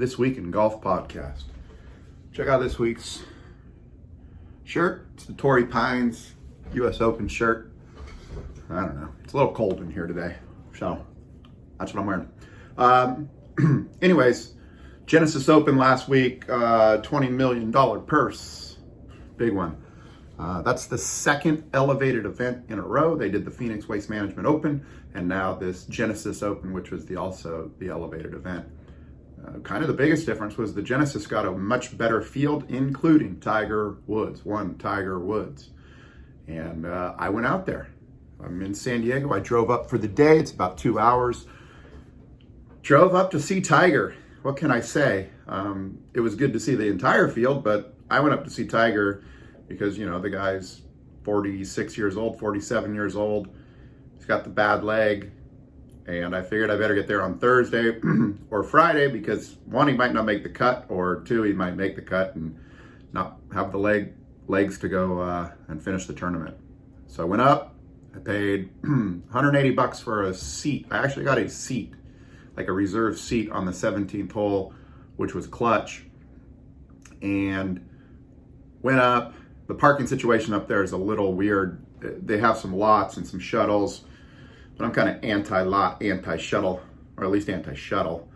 This Week in Golf podcast. Check out this week's shirt. It's the Torrey Pines US Open shirt. I don't know. It's a little cold in here today, so that's what I'm wearing. Anyways, Genesis Open last week, $20 million purse. Big one. That's the second elevated event in a row. They did the Phoenix Waste Management Open, and now this Genesis Open, which was also the elevated event. Kind of the biggest difference was the Genesis got a much better field, including Tiger Woods, one Tiger Woods. And I went out there. I'm in San Diego. I drove up for the day. It's about 2 hours. Drove up to see Tiger. What can I say? It was good to see the entire field, but I went up to see Tiger because, you know, the guy's 46 years old, 47 years old. He's got the bad leg. And I figured I better get there on Thursday or Friday because one, he might not make the cut, or two, he might make the cut and not have the legs to go and finish the tournament. So I went up, I paid $180 for a seat. I actually got a seat, like a reserved seat on the 17th hole, which was clutch, and went up. The parking situation up there is a little weird. They have some lots and some shuttles, but I'm kind of anti-lot, anti-shuttle, or at least anti-shuttle.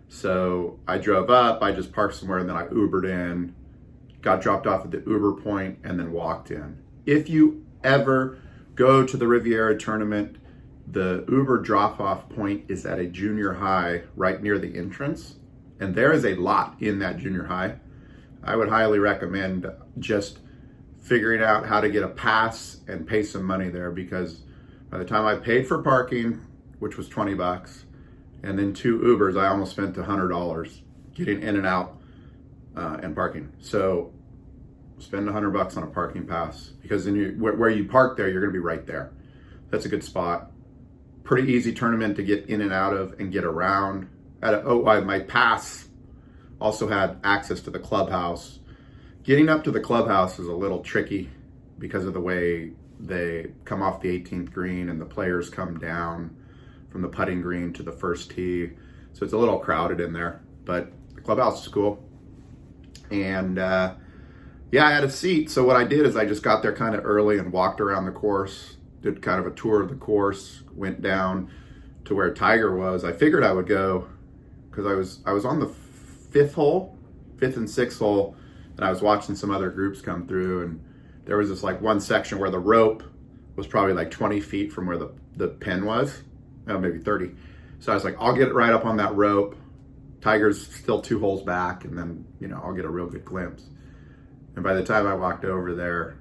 So I drove up, I just parked somewhere, and then I Ubered in, got dropped off at the Uber point, and then walked in. If you ever go to the Riviera tournament, the Uber drop-off point is at a junior high right near the entrance, and there is a lot in that junior high. I would highly recommend just figuring out how to get a pass and pay some money there, because by the time I paid for parking, which was $20, and then 2 Ubers, I almost spent $100 getting in and out and parking. So spend $100 on a parking pass, because then where you park there, you're going to be right there. That's a good spot. Pretty easy tournament to get in and out of and get around. My pass also had access to the clubhouse. Getting up to the clubhouse is a little tricky because of the way they come off the 18th green and the players come down from the putting green to the first tee. So it's a little crowded in there, but the clubhouse is cool. And I had a seat. So what I did is I just got there kind of early and walked around the course, did kind of a tour of the course, went down to where Tiger was. I figured I would go because I was on the 5th and 6th hole, and I was watching some other groups come through, and there was this like one section where the rope was probably like 20 feet from where the pin was, maybe 30. So I was like, I'll get it right up on that rope. Tiger's still 2 holes back, and then, you know, I'll get a real good glimpse. And by the time I walked over there,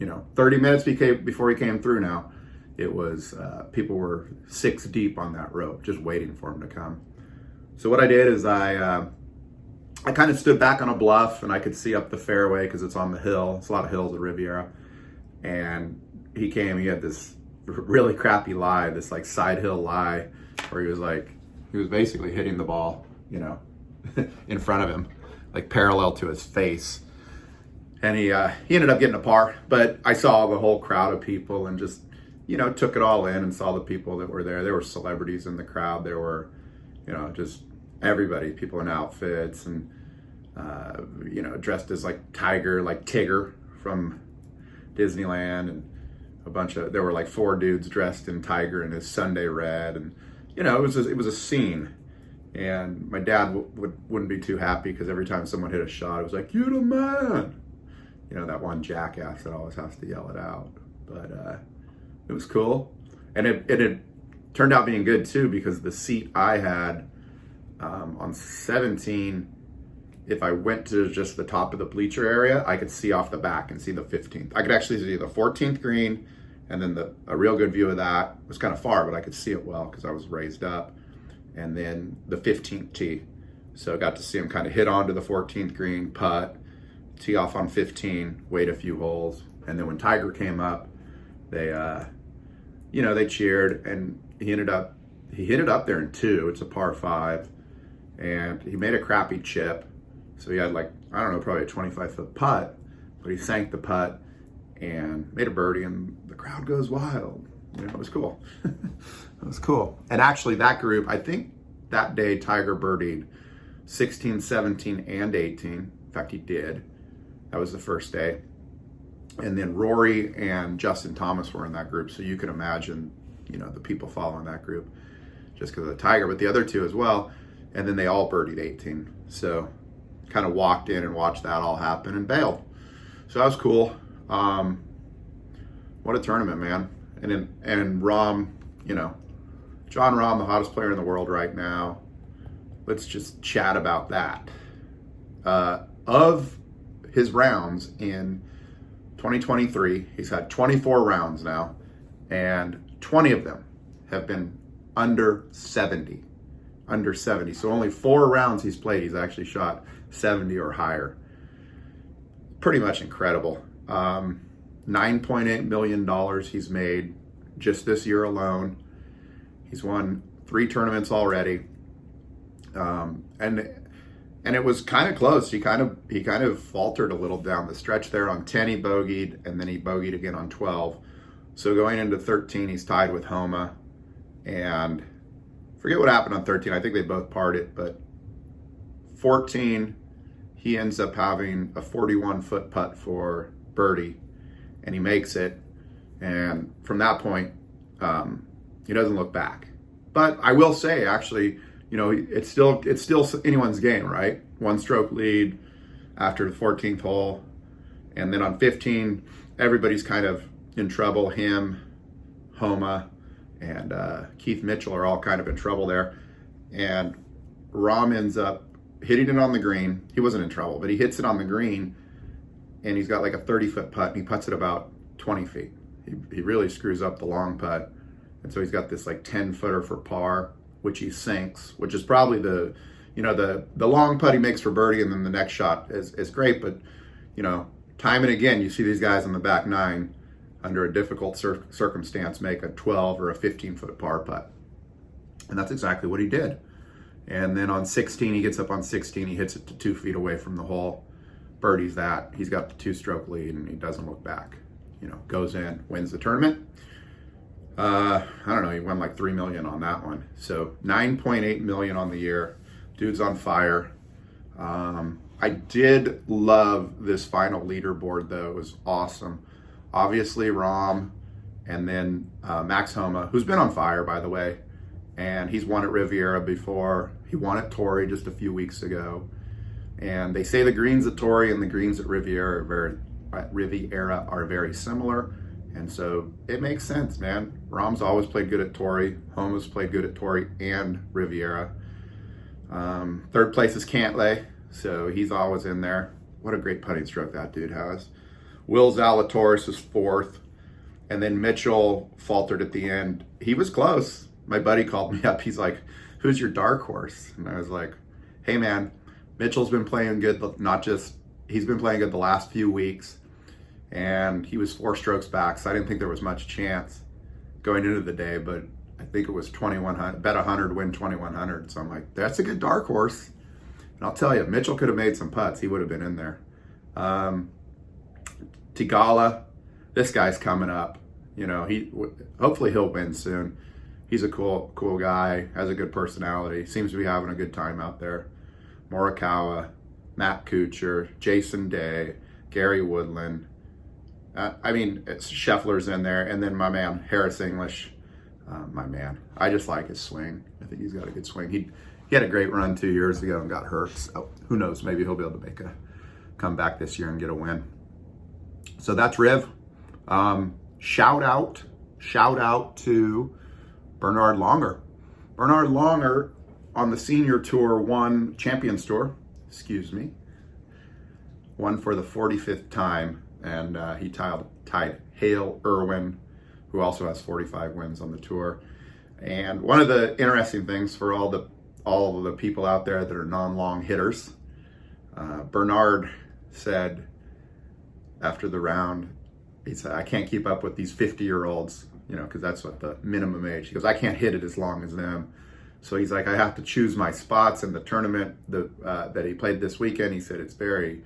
30 minutes before he came through now, it was, people were 6 deep on that rope, just waiting for him to come. So what I did is I kind of stood back on a bluff, and I could see up the fairway because it's on the hill. It's a lot of hills at Riviera. And he came, he had this really crappy lie, this like side hill lie, where he was basically hitting the ball, in front of him, like parallel to his face. And he ended up getting a par, but I saw the whole crowd of people and just, took it all in and saw the people that were there. There were celebrities in the crowd. There were, just everybody, people in outfits and, dressed as like Tiger, like Tigger from Disneyland, and there were like 4 dudes dressed in Tiger in his Sunday red. And, it was a scene. And my dad wouldn't be too happy because every time someone hit a shot, it was like, "You're the man." That one jackass that always has to yell it out. But it was cool. And it turned out being good too, because the seat I had on 17, if I went to just the top of the bleacher area, I could see off the back and see the 15th. I could actually see the 14th green, and then a real good view of that. It was kind of far, but I could see it well because I was raised up. And then the 15th tee. So I got to see him kind of hit onto the 14th green, putt, tee off on 15, wait a few holes. And then when Tiger came up, they cheered, and he hit it up there in 2. It's a par 5, and he made a crappy chip. So he had probably a 25-foot putt, but he sank the putt and made a birdie, and the crowd goes wild. It was cool. It was cool. And actually that group, I think that day Tiger birdied 16, 17, and 18. In fact, he did. That was the first day. And then Rory and Justin Thomas were in that group. So you can imagine, the people following that group just because of the Tiger, but the other two as well. And then they all birdied 18. So kind of walked in and watched that all happen and bailed. So that was cool. What a tournament, man. And Rahm, Jon Rahm, the hottest player in the world right now. Let's just chat about that. Of his rounds in 2023, he's had 24 rounds now, and 20 of them have been under 70. Under 70. So only 4 rounds he's played, he's actually shot 70 or higher. Pretty much incredible. $9.8 million he's made just this year alone. He's won 3 tournaments already. And it was kind of close. He kind of faltered a little down the stretch there. On 10 he bogeyed, and then he bogeyed again on 12. So going into 13, he's tied with Homa. And forget what happened on 13. I think they both parred it, but 14, he ends up having a 41-foot putt for birdie, and he makes it. And from that point, he doesn't look back. But I will say, actually, it's still anyone's game, right? 1-stroke lead after the 14th hole. And then on 15, everybody's kind of in trouble. Him, Homa, and Keith Mitchell are all kind of in trouble there. And Rahm ends up hitting it on the green. He wasn't in trouble, but he hits it on the green, and he's got like a 30-foot putt, and he putts it about 20 feet. He really screws up the long putt. And so he's got this like 10-footer for par, which he sinks, which is probably the long putt he makes for birdie, and then the next shot is great. But, time and again, you see these guys on the back nine under a difficult circumstance make a 12 or a 15-foot par putt. And that's exactly what he did. And then on 16, he gets up on 16, he hits it to 2 feet away from the hole, birdies that. He's got the 2-stroke lead, and he doesn't look back. Goes in, wins the tournament. I don't know, he won like $3 million on that one. So $9.8 million on the year. Dude's on fire. I did love this final leaderboard, though. It was awesome. Obviously, Rahm, and then Max Homa, who's been on fire, by the way. And he's won at Riviera before. He won at Torrey just a few weeks ago. And they say the greens at Torrey and the greens at Riviera are very similar. And so it makes sense, man. Rahm's always played good at Torrey. Homa's played good at Torrey and Riviera. Third place is Cantlay, so he's always in there. What a great putting stroke that dude has. Will Zalatoris is 4th. And then Mitchell faltered at the end. He was close. My buddy called me up. He's like, who's your dark horse? And I was like, hey, man, Mitchell's been playing good, he's been playing good the last few weeks. And he was 4 strokes back, so I didn't think there was much chance going into the day, but I think it was 2,100, bet 100, win 2,100. So I'm like, that's a good dark horse. And I'll tell you, if Mitchell could have made some putts, he would have been in there. Tigala, this guy's coming up. Hopefully he'll win soon. He's a cool guy, has a good personality, seems to be having a good time out there. Morikawa, Matt Kuchar, Jason Day, Gary Woodland. Scheffler's in there, and then my man, Harris English. I just like his swing. I think he's got a good swing. He had a great run 2 years ago and got hurt. So who knows? Maybe he'll be able to make a comeback this year and get a win. So that's Riv. Shout out to Bernhard Langer. Bernhard Langer on the senior tour won Champions Tour. Won for the 45th time. And he tied Hale Irwin, who also has 45 wins on the tour. And one of the interesting things for all of the people out there that are non-long hitters, Bernhard said after the round, he said, I can't keep up with these 50-year-olds, because that's what the minimum age. He goes, I can't hit it as long as them. So he's like, I have to choose my spots in the tournament that he played this weekend. He said it's very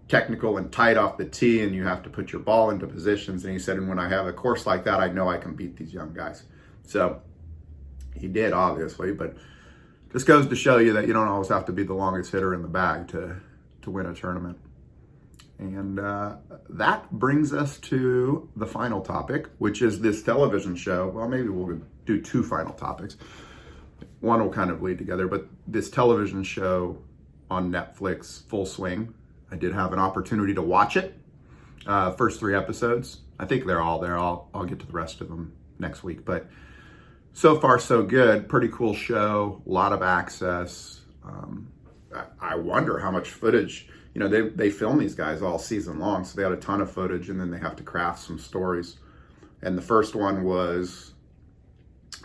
technical and tight off the tee, and you have to put your ball into positions. And he said, and when I have a course like that, I know I can beat these young guys. So he did, obviously, but This goes to show you that you don't always have to be the longest hitter in the bag to win a tournament. And that brings us to the final topic, which is this television show. Well, maybe we'll do two final topics. One will kind of lead together, but this television show on Netflix, Full Swing. I did have an opportunity to watch it. First 3 episodes. I think they're all there. I'll get to the rest of them next week. But so far, so good. Pretty cool show. A lot of access. I wonder how much footage. You know, they film these guys all season long, so they had a ton of footage, and then they have to craft some stories. And the first one was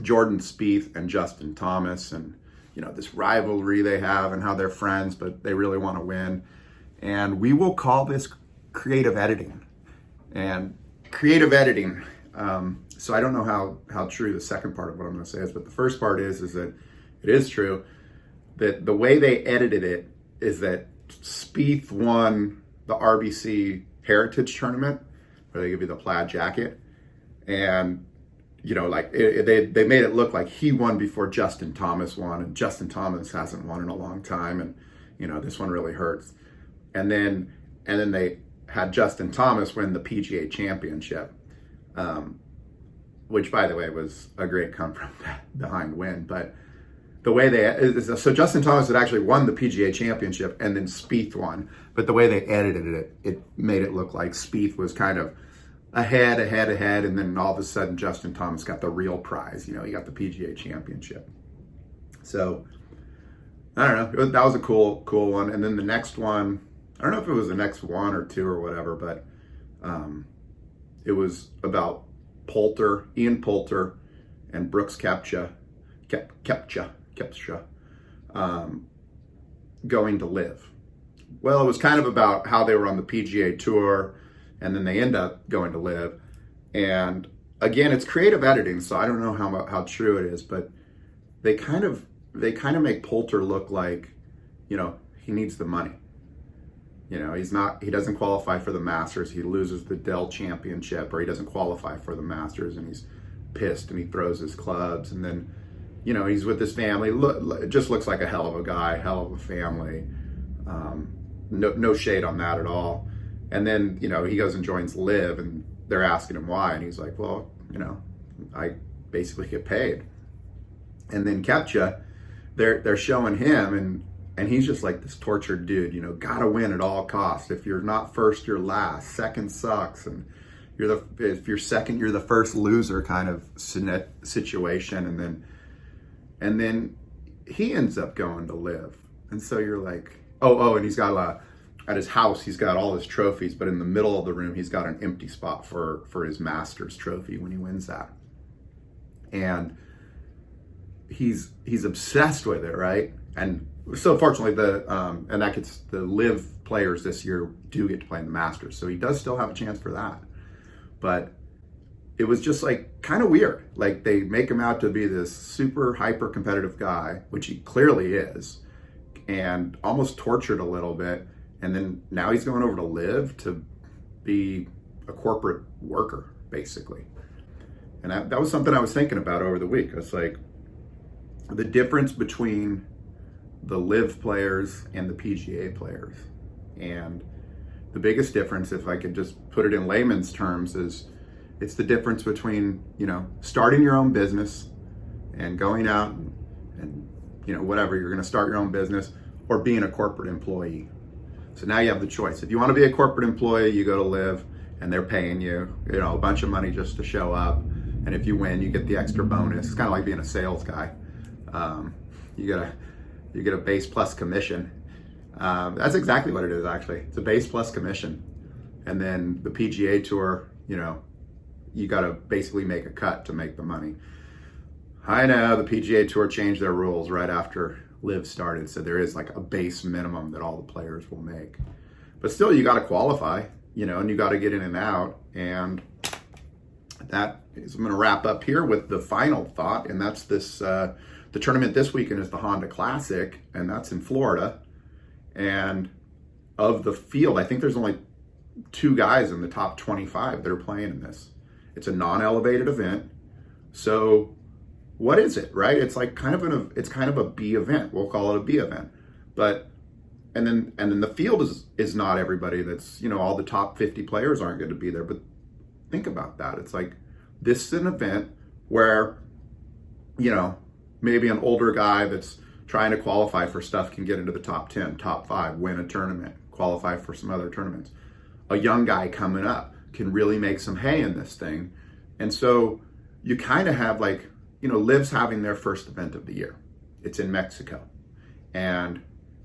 Jordan Spieth and Justin Thomas, and you know, this rivalry they have and how they're friends, but they really want to win. And we will call this creative editing. And creative editing. So I don't know how true the second part of what I'm going to say is, but the first part is that it is true that the way they edited it is that Spieth won the RBC Heritage Tournament, where they give you the plaid jacket, and you know, like they made it look like he won before Justin Thomas won, and Justin Thomas hasn't won in a long time, and you know, this one really hurts. And then they had Justin Thomas win the PGA Championship, which by the way was a great come from behind win, but the way so Justin Thomas had actually won the PGA Championship, and then Spieth won. But the way they edited it, it made it look like Spieth was kind of ahead, and then all of a sudden Justin Thomas got the real prize. You know, he got the PGA Championship. So I don't know. That was a cool one. And then the next one, I don't know if it was the next 1 or 2 or whatever, but it was about Ian Poulter, and Brooks Koepka going to LIV. Well, it was kind of about how they were on the PGA Tour, and then they end up going to LIV. And again, it's creative editing, so I don't know how true it is, but they kind of make Poulter look like, you know, he needs the money. You know, he doesn't qualify for the Masters. He loses the Dell Championship, or he doesn't qualify for the Masters, and he's pissed and he throws his clubs, and then, you know, he's with his family. It just looks like a hell of a guy, hell of a family. No shade on that at all. And then, you know, he goes and joins LIV, and they're asking him why, and he's like, well, you know, I basically get paid. And then Koepka, they're showing him, and he's just like this tortured dude, you know, gotta win at all costs. If you're not first, you're last. Second sucks, and if you're second, you're the first loser kind of situation. And then he ends up going to LIV. And so you're like, and he's got at his house, he's got all his trophies, but in the middle of the room, he's got an empty spot for his Masters trophy when he wins that. And he's obsessed with it, right? And so fortunately, the LIV players this year do get to play in the Masters, so he does still have a chance for that. But it was just like kind of weird. Like they make him out to be this super hyper competitive guy, which he clearly is, and almost tortured a little bit. And then now he's going over to LIV to be a corporate worker, basically. And that was something I was thinking about over the week. It's like the difference between the LIV players and the PGA players. And the biggest difference, if I could just put it in layman's terms, is it's the difference between, you know, starting your own business and going out and you know, whatever, you're going to start your own business, or being a corporate employee. So now you have the choice. If you want to be a corporate employee, you go to LIV, and they're paying you, you know, a bunch of money just to show up. And if you win, you get the extra bonus. It's kind of like being a sales guy. You get a base plus commission. That's exactly what it is, actually. It's a base plus commission. And then the PGA Tour, you know, you got to basically make a cut to make the money. I know the PGA Tour changed their rules right after LIV started, so there is like a base minimum that all the players will make. But still, you got to qualify, you know, and you got to get in and out. And that is, I'm going to wrap up here with the final thought, and that's this, the tournament this weekend is the Honda Classic, and that's in Florida. And of the field, I think there's only 2 guys in the top 25 that are playing in this. It's a non-elevated event, so what is it, right? It's like kind of a B event. We'll call it a B event. But and then the field is not everybody that's, all the top 50 players aren't going to be there. But think about that. It's like, this is an event where, maybe an older guy that's trying to qualify for stuff can get into the top 10, top 5, win a tournament, qualify for some other tournaments. A young guy coming up can really make some hay in this thing. And so you kind of have like, LIV's having their first event of the year. It's in Mexico. And,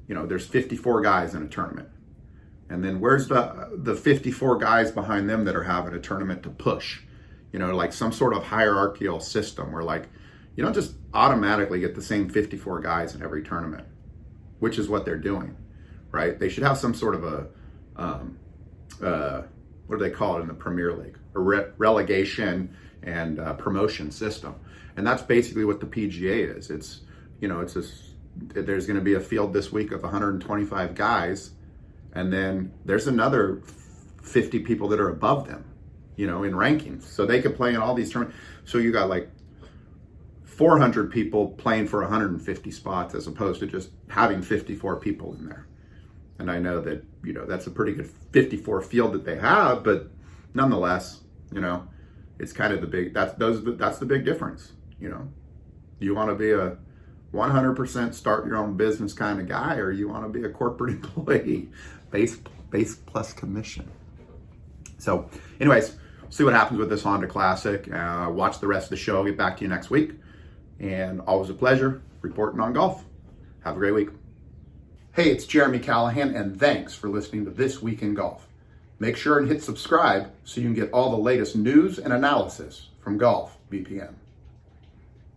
there's 54 guys in a tournament. And then where's the 54 guys behind them that are having a tournament to push? Like some sort of hierarchical system where like, you don't just automatically get the same 54 guys in every tournament, which is what they're doing, right? They should have some sort of what do they call it in the Premier League? A relegation and promotion system. And that's basically what the PGA is. It's, there's going to be a field this week of 125 guys, and then there's another 50 people that are above them, in rankings. So they could play in all these tournaments. So you got like 400 people playing for 150 spots as opposed to just having 54 people in there. And I know that, that's a pretty good 54 field that they have, but nonetheless, it's kind of that's the big difference. You want to be a 100% start your own business kind of guy, or you want to be a corporate employee, base plus commission. So anyways, see what happens with this Honda Classic. Watch the rest of the show. I'll get back to you next week. And always a pleasure reporting on golf. Have a great week. Hey, it's Jeremy Callahan, and thanks for listening to This Week in Golf. Make sure and hit subscribe so you can get all the latest news and analysis from Golf BPM.